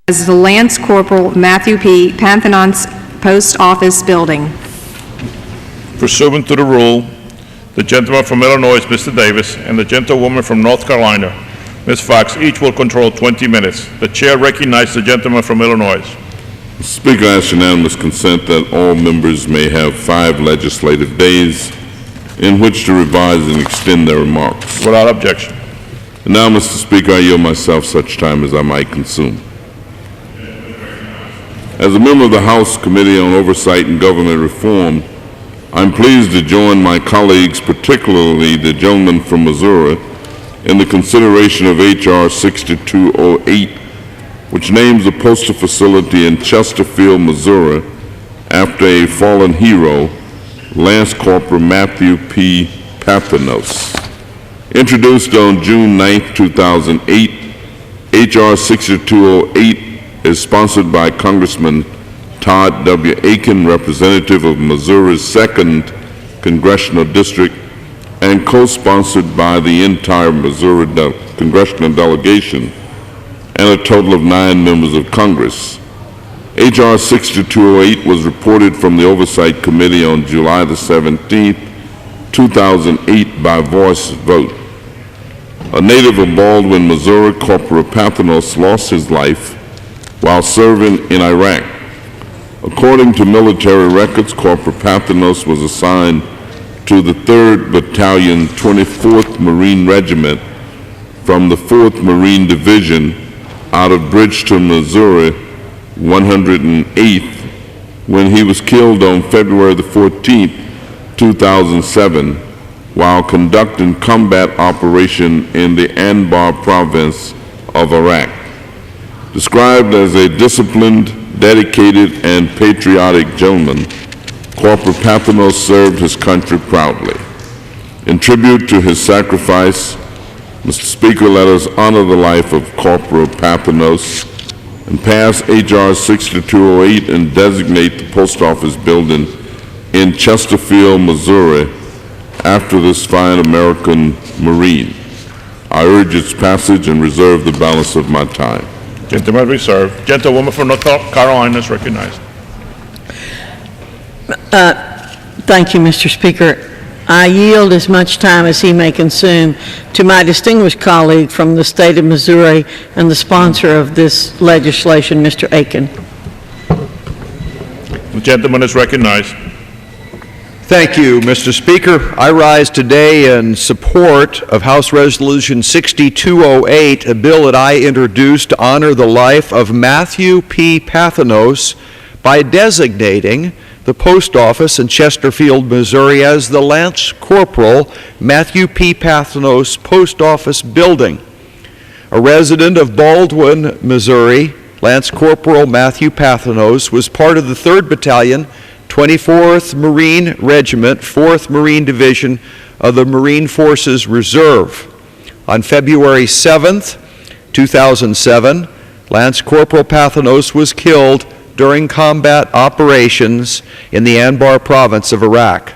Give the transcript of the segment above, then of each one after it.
as the Lance Corporal Matthew P. Pathenos Post Office Building. Pursuant to the rule, the gentleman from Illinois, Mr. Davis, and the gentlewoman from North Carolina, Ms. Fox, each will control 20 minutes. The chair recognizes the gentleman from Illinois. Speaker, I ask unanimous consent that all members may have 5 legislative days in which to revise and extend their remarks. Without objection. And now, Mr. Speaker, I yield myself such time as I might consume. As a member of the House Committee on Oversight and Government Reform, I'm pleased to join my colleagues, particularly the gentleman from Missouri, in the consideration of H.R. 6208, which names a postal facility in Chesterfield, Missouri, after a fallen hero, Lance Corporal Matthew P. Pathenos. Introduced on June 9, 2008, H.R. 6208 is sponsored by Congressman Todd W. Akin, representative of Missouri's 2nd Congressional District, and co-sponsored by the entire Missouri congressional delegation and a total of 9 members of Congress. H.R. 6208 was reported from the Oversight Committee on July the 17th, 2008 by voice vote. A native of Baldwin, Missouri, Corporal Pathenos lost his life while serving in Iraq. According to military records, Corporal Pathenos was assigned to the 3rd Battalion, 24th Marine Regiment from the 4th Marine Division out of Bridgeton, Missouri, 108th, when he was killed on February the 14th, 2007, while conducting combat operation in the Anbar province of Iraq. Described as a disciplined, dedicated, and patriotic gentleman, Corporal Pathenos served his country proudly. In tribute to his sacrifice, Mr. Speaker, let us honor the life of Corporal Pathenos and pass H.R. 6208 and designate the post office building in Chesterfield, Missouri, after this fine American Marine. I urge its passage and reserve the balance of my time. Gentleman reserved. Gentlewoman from North Carolina is recognized. Thank you, Mr. Speaker. I yield as much time as he may consume to my distinguished colleague from the state of Missouri and the sponsor of this legislation, Mr. Akin. The gentleman is recognized. Thank you, Mr. Speaker. I rise today in support of House Resolution 6208, a bill that I introduced to honor the life of Matthew P. Pathenos by designating the post office in Chesterfield, Missouri as the Lance Corporal Matthew P. Pathenos Post Office Building. A resident of Baldwin, Missouri, Lance Corporal Matthew Pathenos was part of the 3rd Battalion, 24th Marine Regiment, 4th Marine Division of the Marine Forces Reserve. On February 7th, 2007, Lance Corporal Pathenos was killed during combat operations in the Anbar province of Iraq.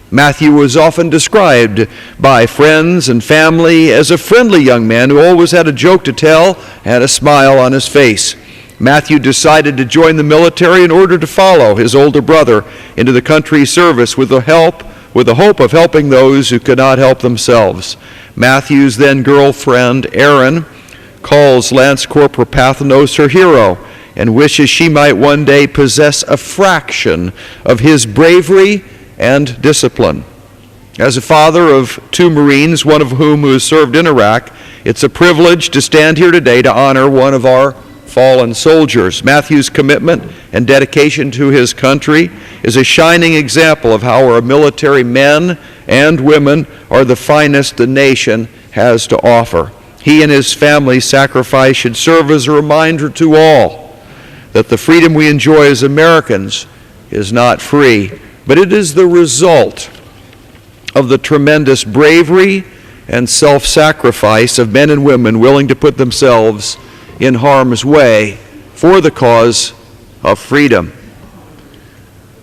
Matthew was often described by friends and family as a friendly young man who always had a joke to tell and a smile on his face. Matthew decided to join the military in order to follow his older brother into the country's service with the hope of helping those who could not help themselves. Matthew's then girlfriend, Erin, calls Lance Corporal Pathenos her hero and wishes she might one day possess a fraction of his bravery and discipline. As a father of 2 Marines, one of whom has served in Iraq, it's a privilege to stand here today to honor one of our fallen soldiers. Matthew's commitment and dedication to his country is a shining example of how our military men and women are the finest the nation has to offer. He and his family's sacrifice should serve as a reminder to all that the freedom we enjoy as Americans is not free, but it is the result of the tremendous bravery and self-sacrifice of men and women willing to put themselves in harm's way for the cause of freedom.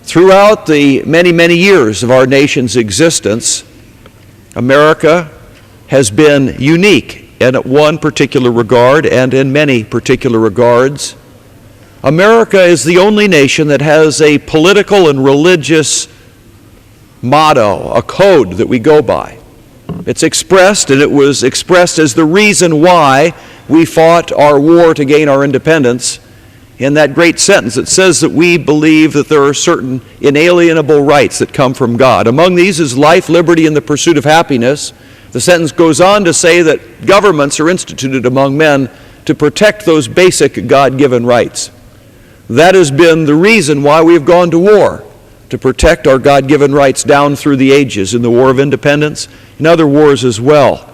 Throughout the many, many years of our nation's existence, America has been unique in one particular regard and in many particular regards. America is the only nation that has a political and religious motto, a code that we go by. It's expressed, and it was expressed as the reason why we fought our war to gain our independence in that great sentence. It says that we believe that there are certain inalienable rights that come from God. Among these is life, liberty, and the pursuit of happiness. The sentence goes on to say that governments are instituted among men to protect those basic God-given rights. That has been the reason why we have gone to war, to protect our God-given rights down through the ages, in the War of Independence, in other wars as well.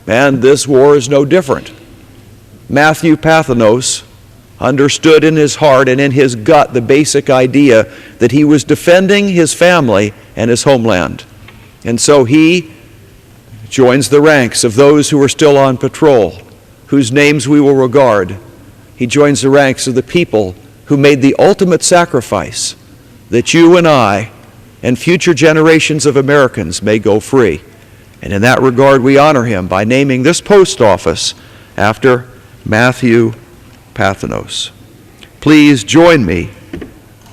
And this war is no different. Matthew Pathenos understood in his heart and in his gut the basic idea that he was defending his family and his homeland. And so he joins the ranks of those who are still on patrol, whose names we will regard. He joins the ranks of the people who made the ultimate sacrifice that you and I and future generations of Americans may go free. And in that regard, we honor him by naming this post office after Matthew Pathenos. Please join me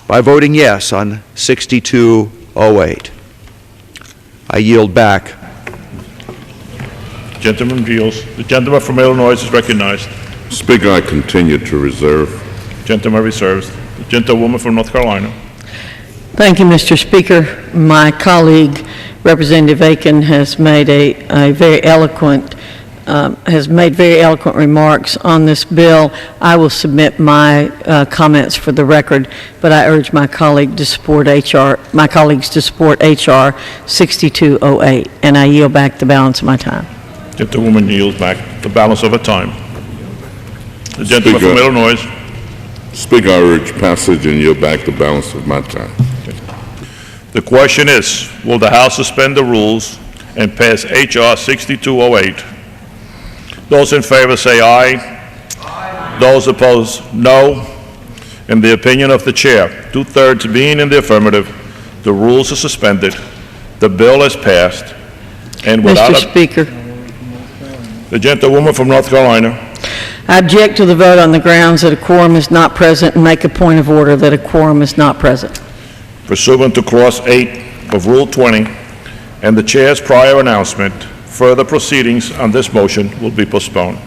by voting yes on 6208. I yield back. Gentleman yields. The gentleman from Illinois is recognized. Speaker, I continue to reserve. Gentleman reserves. The gentlewoman from North Carolina. Thank you, Mr. Speaker. My colleague, Representative Akin, has made very eloquent remarks on this bill. I will submit my comments for the record, but I urge my colleagues to support HR 6208, and I yield back the balance of my time. Gentlewoman yields back the balance of her time. The gentleman from Illinois. Speaker, I urge passage and yield back the balance of my time. The question is, will the House suspend the rules and pass H.R. 6208? Those in favor say aye. Aye. Those opposed, no. In the opinion of the chair, 2/3 being in the affirmative, the rules are suspended. The bill is passed. And without Mr. Speaker, the gentlewoman from North Carolina. I object to the vote on the grounds that a quorum is not present and make a point of order that a quorum is not present. Pursuant to Clause 8 of Rule 20 and the chair's prior announcement, further proceedings on this motion will be postponed.